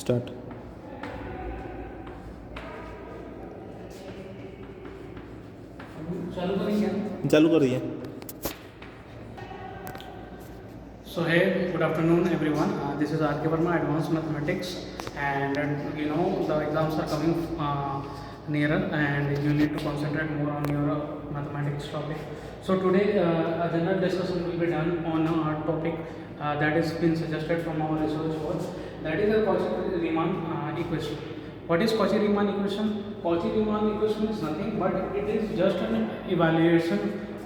Start. चालू कर रही है। So hey, good afternoon everyone. This is R.K. Verma, Advanced Mathematics, and you know the exams are coming nearer, and you need to concentrate more on your mathematics topic. So today, a general discussion will be done on a topic that has been suggested from our research work. That is a Cauchy-Riemann equation. What is Cauchy-Riemann equation? Cauchy-Riemann equation is nothing but it is just an evaluation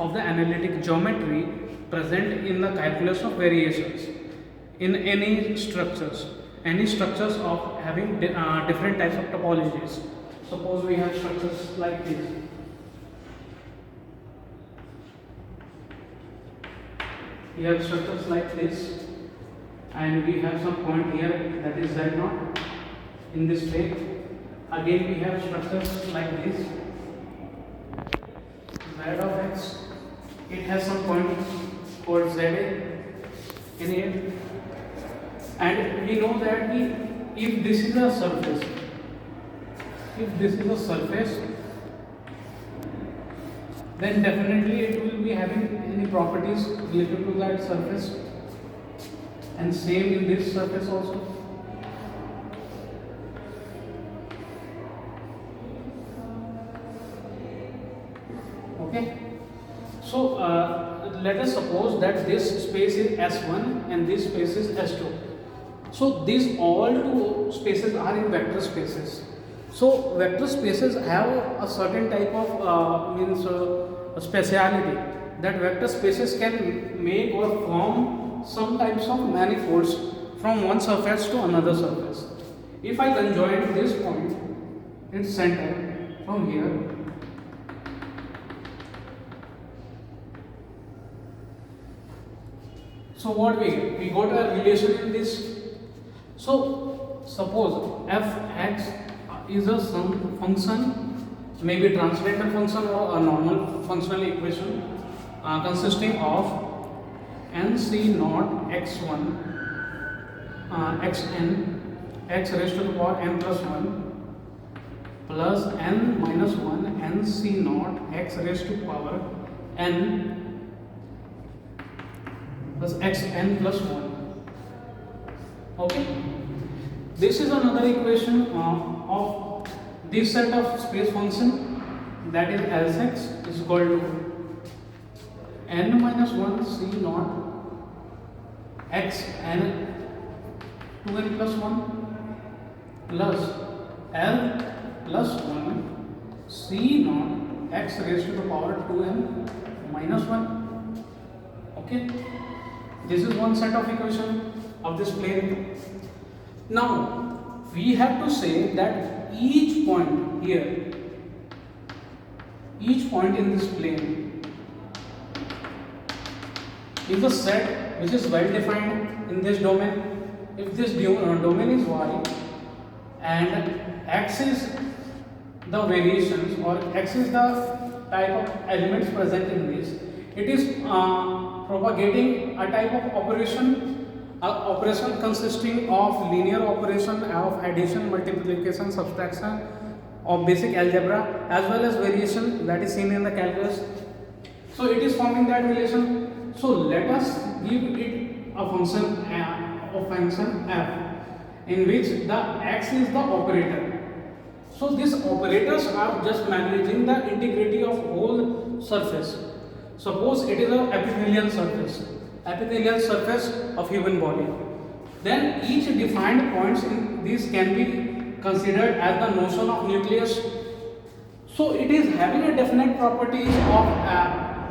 of the analytic geometry present in the calculus of variations in any structures of having different types of topologies. Suppose we have structures like this. We have structures like this, and we have some point here that is Z0 in this plane. Again we have structures like this, Z of x, it has some point called ZA in here, and we know that if this is a surface, then definitely it will be having any properties related to that surface, and same in this surface also. Okay, so let us suppose that this space is S1 and this space is S2. So these all two spaces are in vector spaces. So vector spaces have a certain type of speciality, that vector spaces can make or form some types of manifolds from one surface to another surface. If I conjoin this point, its center from here, so what we get? We got a relation in this. So suppose f(x) is a some function, maybe transcendental function or a normal functional equation consisting of nc0 x1 xn x raised to the power n plus 1 plus n minus 1 nc0 x raised to power n plus xn plus 1. Okay, this is another equation of this set of space function, that is Lx is equal to n minus 1 c naught xn 2n plus 1 plus L plus 1 c naught x raised to the power 2n minus 1. Okay, this is one set of equation of this plane. Now we have to say that each point here, each point in this plane is a set which is well defined in this domain. If this domain is y and x is the variations or x is the type of elements present in this, it is propagating a type of operation consisting of linear operation of addition, multiplication, subtraction of basic algebra, as well as variation that is seen in the calculus. So it is forming that relation. So let us give it a function f, in which the x is the operator. So these operators are just managing the integrity of whole surface. Suppose it is an epithelial surface of human body. Then each defined points in this can be considered as the notion of nucleus. So it is having a definite properties of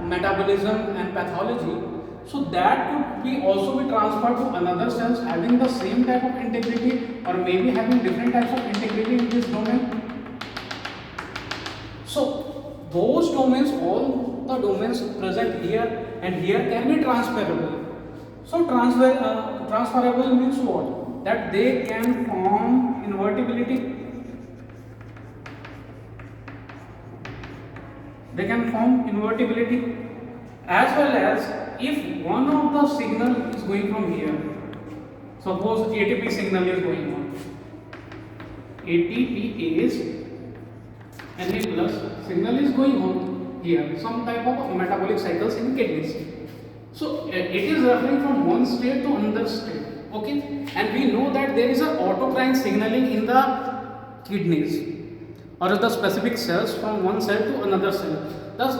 metabolism and pathology. So that could be also be transferred to another cells having the same type of integrity, or maybe having different types of integrity in this domain. So those domains, all the domains present here and here can be transferable. So transferable means what? That they can form invertibility. They can form invertibility, as well as if one of the signal is going from here, suppose ATP signal is going on, ATPase Na plus signal is going on here, some type of metabolic cycles in kidneys. So it is referring from one state to another state. Okay, and we know that there is a autocrine signaling in the kidneys or the specific cells from one cell to another cell. Thus,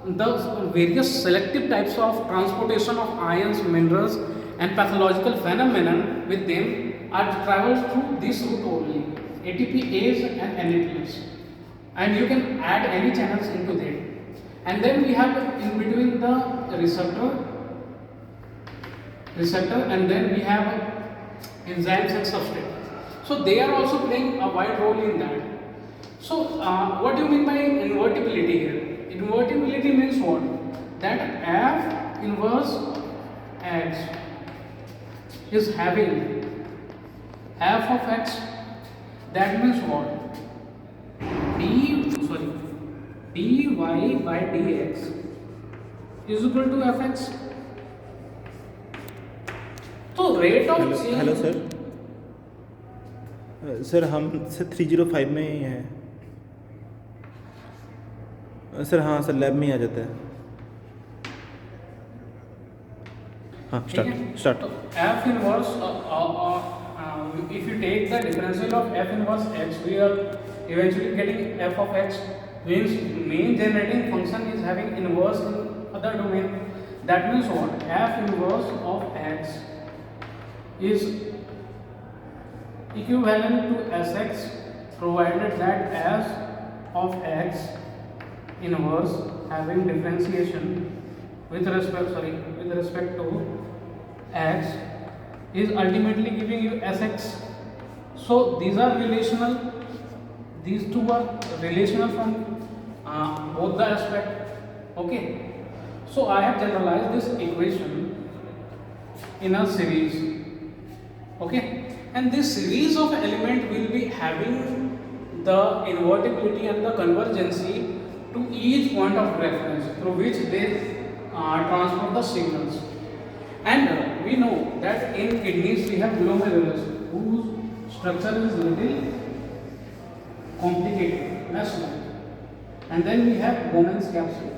the various selective types of transportation of ions, minerals, and pathological phenomena with them are traveled through this route only, ATPase and Na+. And you can add any channels into that. And then we have in between the receptor, and then we have enzymes and substrate. So they are also playing a wide role in that. So what do you mean by invertibility here? Invertibility means what? That F inverse X is having f of x. That means what? dy by dx is equal to fx. तो rate of change. Hello sir, sir हम sir 305 में ही हैं sir. हाँ sir, lab में ही आ जाता है। हाँ, start. f inverse if you take the differential of f inverse x, we are eventually getting f of x, means main generating function is having inverse in other domain. That means what? F inverse of x is equivalent to Sx provided that f of x inverse having differentiation with respect to x is ultimately giving you Sx. So these are relational, these two are relational from both the aspect. Okay, so I have generalized this equation in a series. Okay, and this series of element will be having the invertibility and the convergency to each point of reference through which they transport the signals. And we know that in kidneys we have glomerulus whose structure is little complicated, mesh-like, and then we have Bowman's capsule.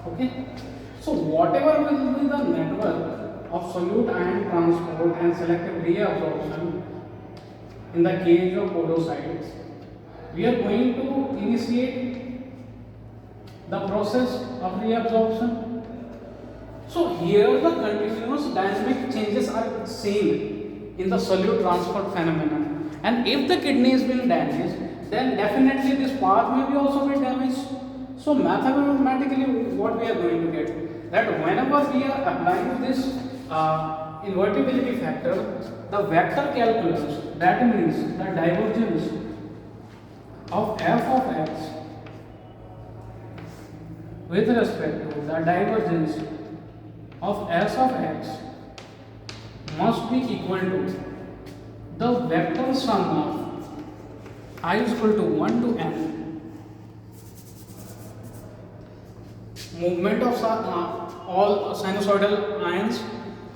Okay, so whatever will be the network of solute ion transport and selective reabsorption in the cage of podocytes, we are going to initiate the process of reabsorption. So here the continuous dynamic changes are seen in the solute transport phenomenon, and if the kidney is being damaged, then definitely this path may be also be damaged. So mathematically what we are going to get, that whenever we are applying this invertibility factor, the vector calculus, that means the divergence of f of x with respect to the divergence of s of x must be equal to the vector sum of I is equal to 1 to n movement of all sinusoidal ions.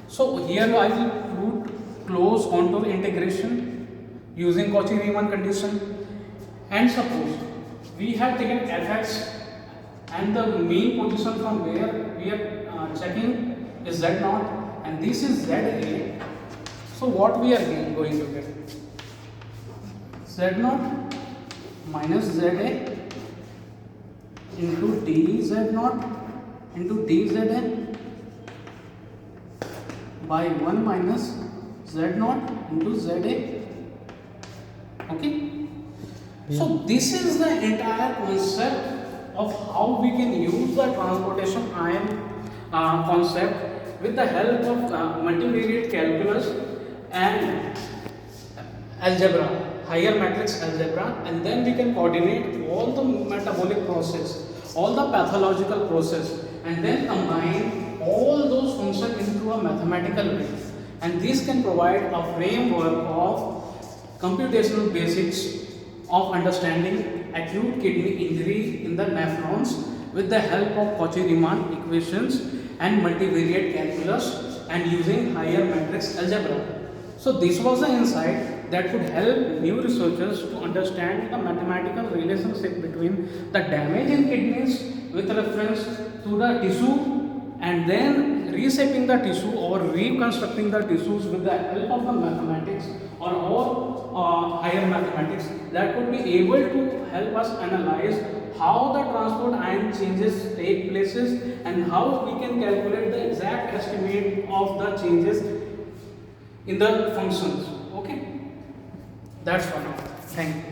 So here I will put close contour integration using Cauchy-Riemann condition, and suppose we have taken fx and the mean position from where we are checking is z0 and this is za. So what we are going to get? z0 minus za into dz0 into dzn by 1 minus z0 into za. Okay, so this is the entire concept of how we can use the transportation ion concept with the help of multivariate calculus and algebra, higher matrix algebra, and then we can coordinate all the metabolic process, all the pathological process, and then combine all those functions into a mathematical way, and this can provide a framework of computational basics of understanding acute kidney injury in the nephrons with the help of Cauchy-Riemann equations and multivariate calculus and using higher matrix algebra. So this was the insight that would help new researchers to understand the mathematical relationship between the damage in kidneys with reference to the tissue, and then reshaping the tissue or reconstructing the tissues with the help of the mathematics or higher mathematics, that could be able to help us analyze how the transport ion changes take places and how we can calculate the exact estimate of the changes in the functions. Okay, that's for now. Thank you.